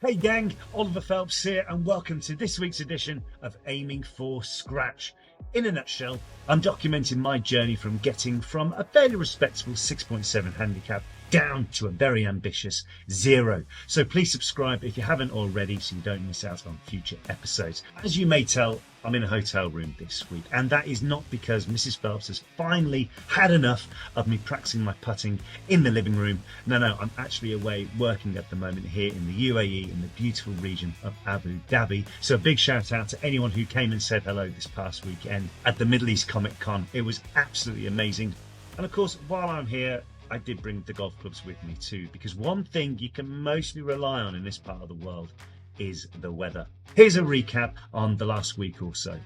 Hey gang, Oliver Phelps here and welcome to this week's edition of Aiming for Scratch. In a nutshell, I'm documenting my journey from getting from a fairly respectable 6.7 handicap down to a very ambitious 0. So please subscribe if you haven't already so you don't miss out on future episodes. As you may tell, I'm in a hotel room this week, and that is not because Mrs. Phelps has finally had enough of me practicing my putting in the living room. No, I'm actually away working at the moment here in the UAE in the beautiful region of Abu Dhabi. So a big shout out to anyone who came and said hello this past weekend at the Middle East Comic Con. It was absolutely amazing. And of course, while I'm here, I did bring the golf clubs with me too, because one thing you can mostly rely on in this part of the world is the weather. Here's a recap on the last week or so.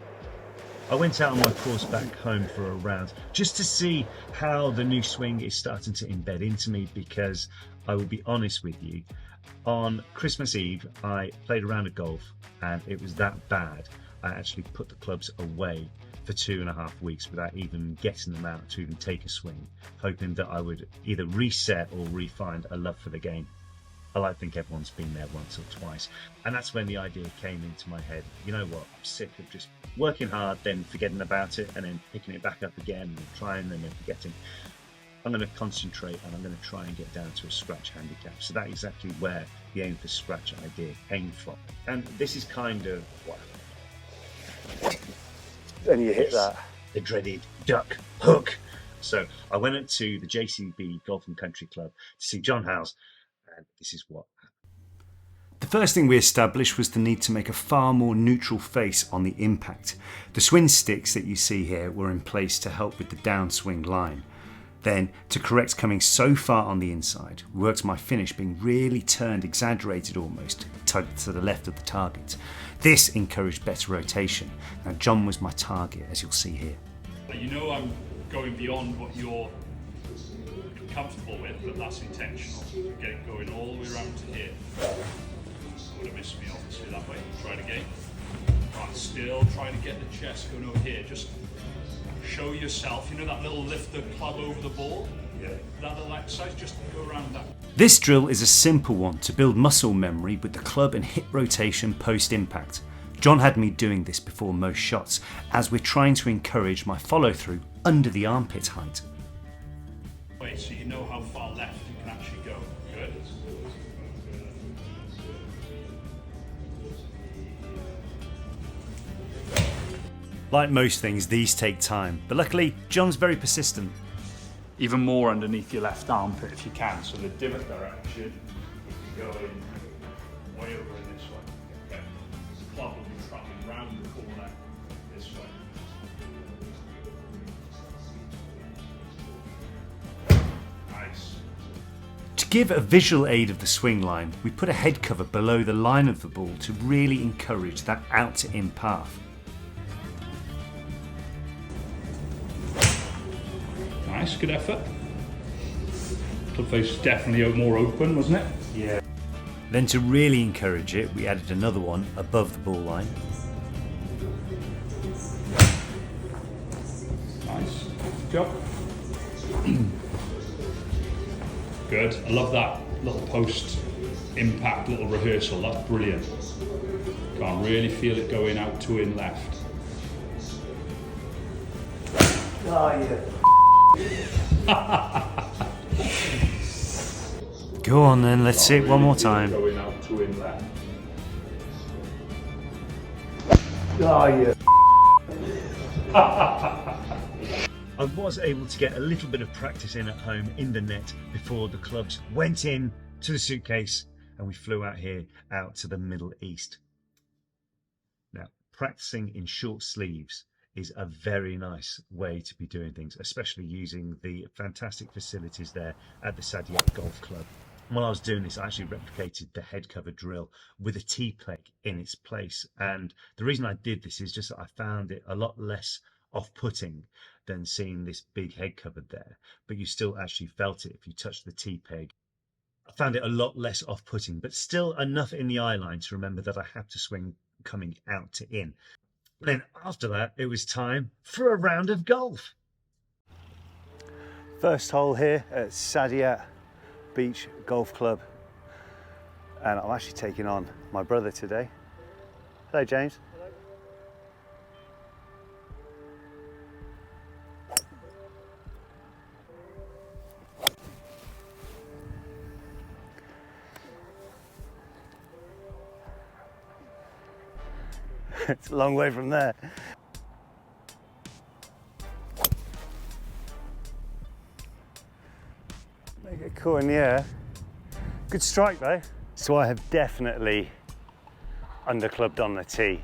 I went out on my course back home for a round just to see how the new swing is starting to embed into me, because I will be honest with you, on Christmas Eve I played a round of golf and it was that bad I actually put the clubs away for 2.5 weeks without even getting them out to even take a swing, hoping that I would either reset or re-find a love for the game. I like to think everyone's been there once or twice, and that's when the idea came into my head. You know what, I'm sick of just working hard, then forgetting about it, and then picking it back up again, and trying and then forgetting. I'm going to concentrate and I'm going to try and get down to a scratch handicap. So that's exactly where the Aim for Scratch idea came from. And this is kind of what... And you hit that. The dreaded duck hook. So I went up to the JCB Golf and Country Club to see John Howes, and this is what happened. The first thing we established was the need to make a far more neutral face on the impact. The swing sticks that you see here were in place to help with the downswing line. Then, to correct coming so far on the inside, we worked my finish being really turned, exaggerated almost, tugged to the left of the target. This encouraged better rotation. Now John was my target, as you'll see here. You know I'm going beyond what you're comfortable with, but that's intentional. Get it going all the way around to here. Would have missed me obviously that way. Try it again. Right, still trying to get the chest going over here. Just show yourself, you know that little lift the club over the ball? Yeah. That little exercise, just go around that. This drill is a simple one to build muscle memory with the club and hip rotation post impact. John had me doing this before most shots, as we're trying to encourage my follow through under the armpit height. Wait, so you know how far left you can actually go. Good. Like most things, these take time, but luckily John's very persistent. Even more underneath your left armpit if you can, so the divot direction is going way over in this way. Okay. The club will be travelling round the corner this way. Nice. To give a visual aid of the swing line, we put a head cover below the line of the ball to really encourage that out to in path. Nice, good effort. Club face definitely more open, wasn't it? Yeah. Then to really encourage it, we added another one above the ball line. Nice, good job. Good, I love that little post impact, little rehearsal, that's brilliant. Can't really feel it going out to in left. Oh, yeah. Go on then, let's see it one more time. Going out to in left. Oh, yeah. I was able to get a little bit of practice in at home in the net before the clubs went in to the suitcase and we flew out here out to the Middle East. Now, practicing in short sleeves is a very nice way to be doing things, especially using the fantastic facilities there at the Saadiyat Golf Club. While I was doing this, I actually replicated the head cover drill with a T-peg in its place. And the reason I did this is just that I found it a lot less off-putting than seeing this big head cover there, but you still actually felt it if you touched the T-peg. I found it a lot less off-putting, but still enough in the eye line to remember that I have to swing coming out to in. Then after that, it was time for a round of golf. First hole here at Saadiyat Beach Golf Club. and I'm actually taking on my brother today. Hello, James. It's a long way from there. Make it cool in the air. Good strike though. So I have definitely underclubbed on the tee.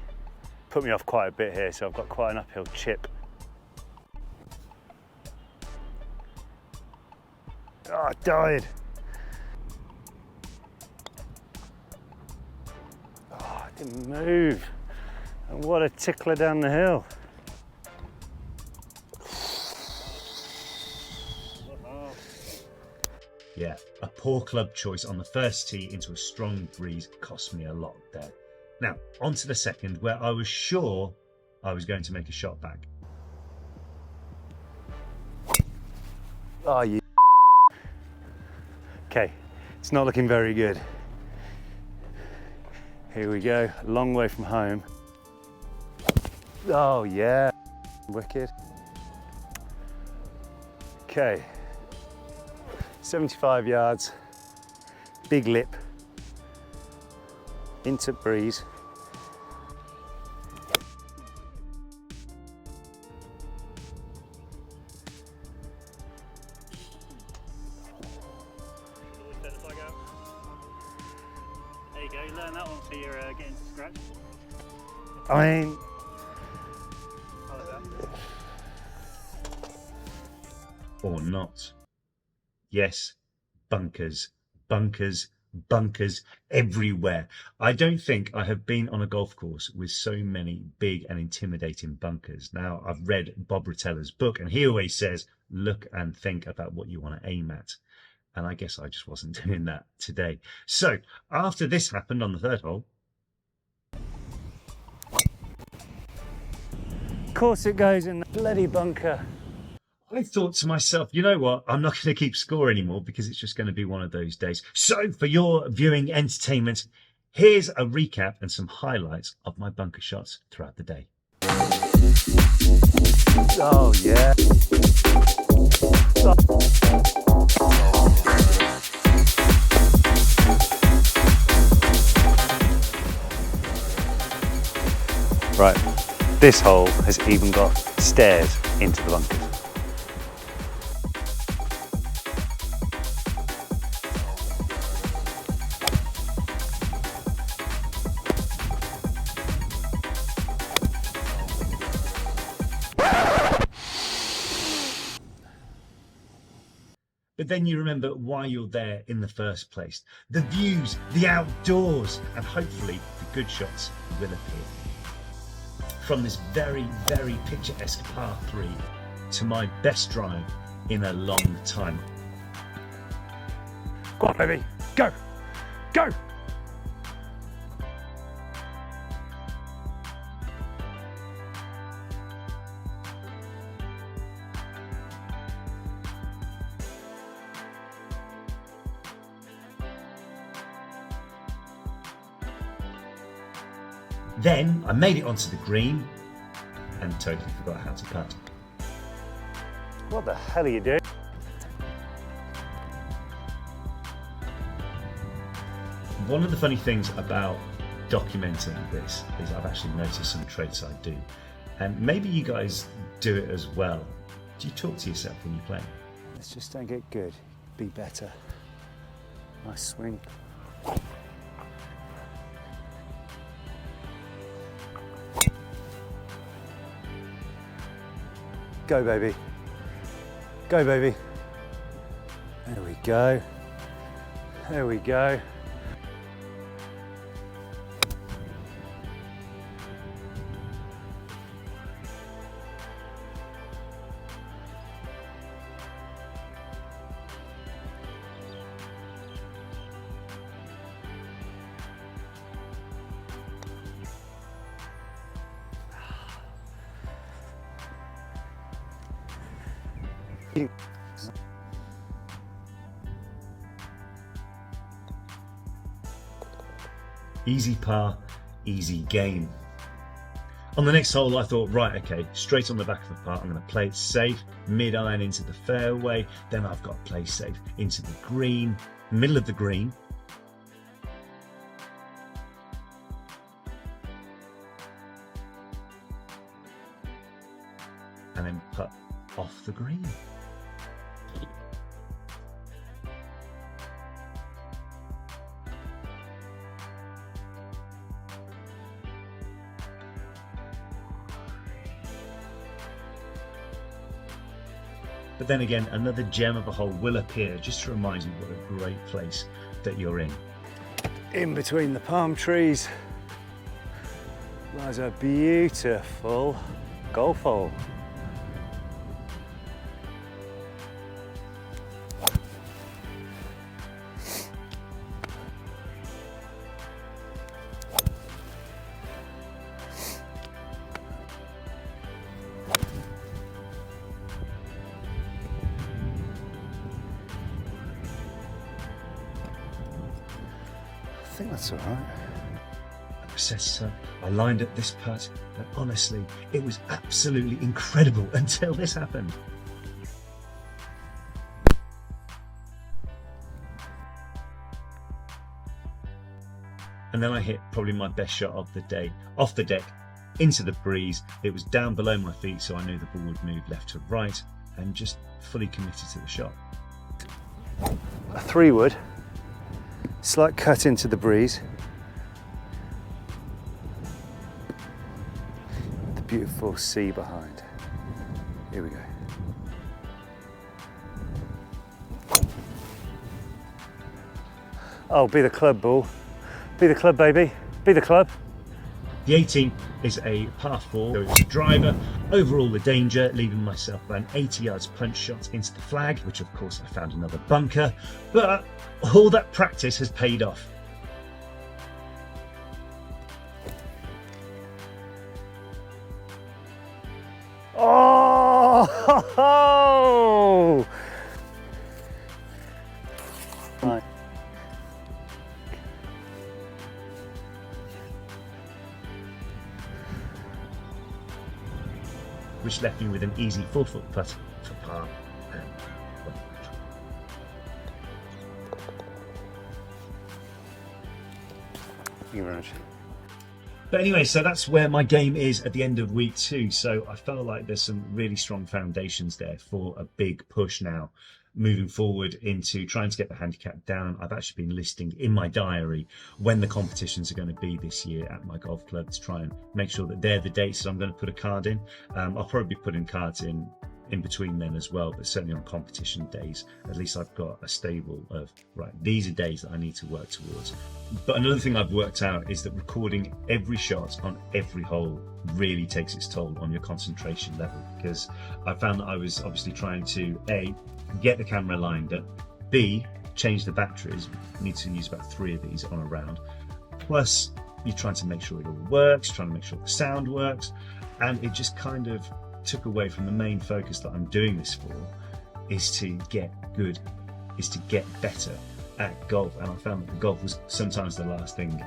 Put me off quite a bit here, so I've got quite an uphill chip. Oh, I died. Oh, I didn't move. And what a tickler down the hill. Yeah, a poor club choice on the first tee into a strong breeze cost me a lot there. Now, on to the second, where I was sure I was going to make a shot back. Oh, you. Okay, it's not looking very good. Here we go, a long way from home. Oh yeah, wicked. Okay, 75 yards, big lip, into breeze. There you go, learn that one so you're getting to scratch. I mean, I like that. Or not. Yes, bunkers, bunkers, bunkers everywhere. I don't think I have been on a golf course with so many big and intimidating bunkers. Now, I've read Bob Rotella's book, and he always says, look and think about what you want to aim at. And I guess I just wasn't doing that today. So after this happened on the third hole, of course it goes in the bloody bunker. I thought to myself, you know what? I'm not going to keep score anymore because it's just going to be one of those days. So for your viewing entertainment, here's a recap and some highlights of my bunker shots throughout the day. Oh yeah. Right, this hole has even got stairs into the bunkers. But then you remember why you're there in the first place. The views, the outdoors, and hopefully the good shots will appear. From this very, very picturesque par 3 to my best drive in a long time. Go on, baby, go, go! Then I made it onto the green and totally forgot how to putt. What the hell are you doing? One of the funny things about documenting this is I've actually noticed some traits I do. And maybe you guys do it as well. Do you talk to yourself when you play? Let's just don't get good, be better. Nice swing. Go, baby. Go, baby. There we go. There we go. Easy par, easy game. On the next hole, I thought, right, okay, straight on the back of the par, I'm going to play it safe, mid-iron into the fairway, then I've got to play safe into the green, middle of the green. And then putt off the green. But then again, another gem of a hole will appear just to remind you what a great place that you're in. In between the palm trees lies a beautiful golf hole. I think that's all right. Processor, I lined up this putt, and honestly, it was absolutely incredible until this happened. And then I hit probably my best shot of the day, off the deck, into the breeze. It was down below my feet, so I knew the ball would move left to right, and just fully committed to the shot. A 3-wood, slight cut into the breeze. The beautiful sea behind. Here we go. Oh, be the club, ball. Be the club, baby. Be the club. The 18 is a par 4, so it's a driver, over all the danger, leaving myself about an 80 yards punch shot into the flag, which of course I found another bunker, but all that practice has paid off. Oh! Right. Which left me with an easy 4-foot putt for par. Thank you very much. But anyway, so that's where my game is at the end of week 2. So I felt like there's some really strong foundations there for a big push now, moving forward into trying to get the handicap down. I've actually been listing in my diary when the competitions are going to be this year at my golf club to try and make sure that they're the dates that I'm going to put a card in. I'll probably be putting cards in between then as well, but certainly on competition days, at least I've got a stable of, right, these are days that I need to work towards. But another thing I've worked out is that recording every shot on every hole really takes its toll on your concentration level, because I found that I was obviously trying to A, get the camera lined up, B, change the batteries. I need to use about 3 of these on a round, plus you're trying to make sure it all works, trying to make sure the sound works, and it just kind of took away from the main focus that I'm doing this for, is to get good, is to get better at golf. And I found that the golf was sometimes the last thing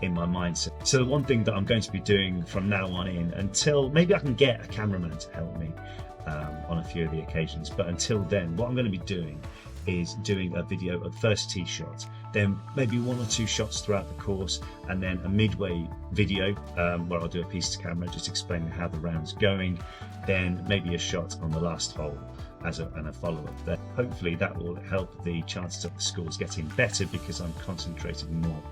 in my mindset. So the one thing that I'm going to be doing from now on in, until maybe I can get a cameraman to help me on a few of the occasions, but until then, what I'm going to be doing is doing a video of the first tee shot, then maybe 1 or 2 shots throughout the course, and then a midway video where I'll do a piece to camera just explaining how the round's going, then maybe a shot on the last hole and a follow-up there. Hopefully that will help the chances of the scores getting better, because I'm concentrating more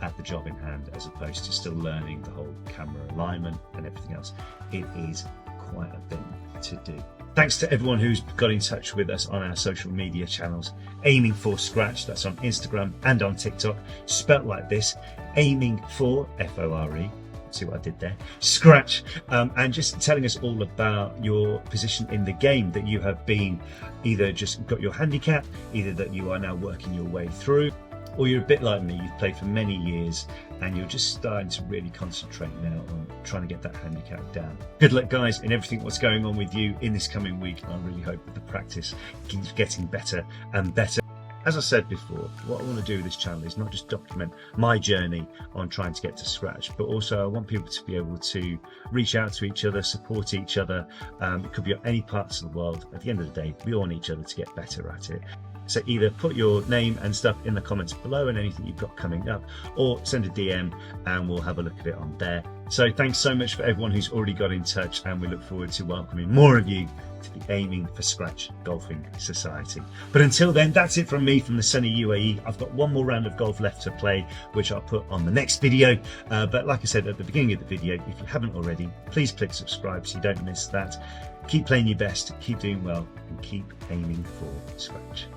at the job in hand as opposed to still learning the whole camera alignment and everything else. It is quite a thing to do. Thanks to everyone who's got in touch with us on our social media channels. Aiming for Scratch, that's on Instagram and on TikTok, spelt like this, aiming for, F-O-R-E, see what I did there, Scratch, and just telling us all about your position in the game, that you have been either just got your handicap, either that you are now working your way through, or you're a bit like me, you've played for many years and you're just starting to really concentrate now on trying to get that handicap down. Good luck, guys, in everything what's going on with you in this coming week. I really hope that the practice keeps getting better and better. as I said before, what I want to do with this channel is not just document my journey on trying to get to scratch, but also I want people to be able to reach out to each other, support each other. It could be any parts of the world. At the end of the day, we all want each other to get better at it. So either put your name and stuff in the comments below and anything you've got coming up, or send a DM and we'll have a look at it on there. So thanks so much for everyone who's already got in touch, and we look forward to welcoming more of you to the Aiming for Scratch Golfing Society. But until then, that's it from me from the sunny UAE. I've got one more round of golf left to play, which I'll put on the next video. But like I said at the beginning of the video, if you haven't already, please click subscribe so you don't miss that. Keep playing your best, keep doing well, and keep aiming for scratch.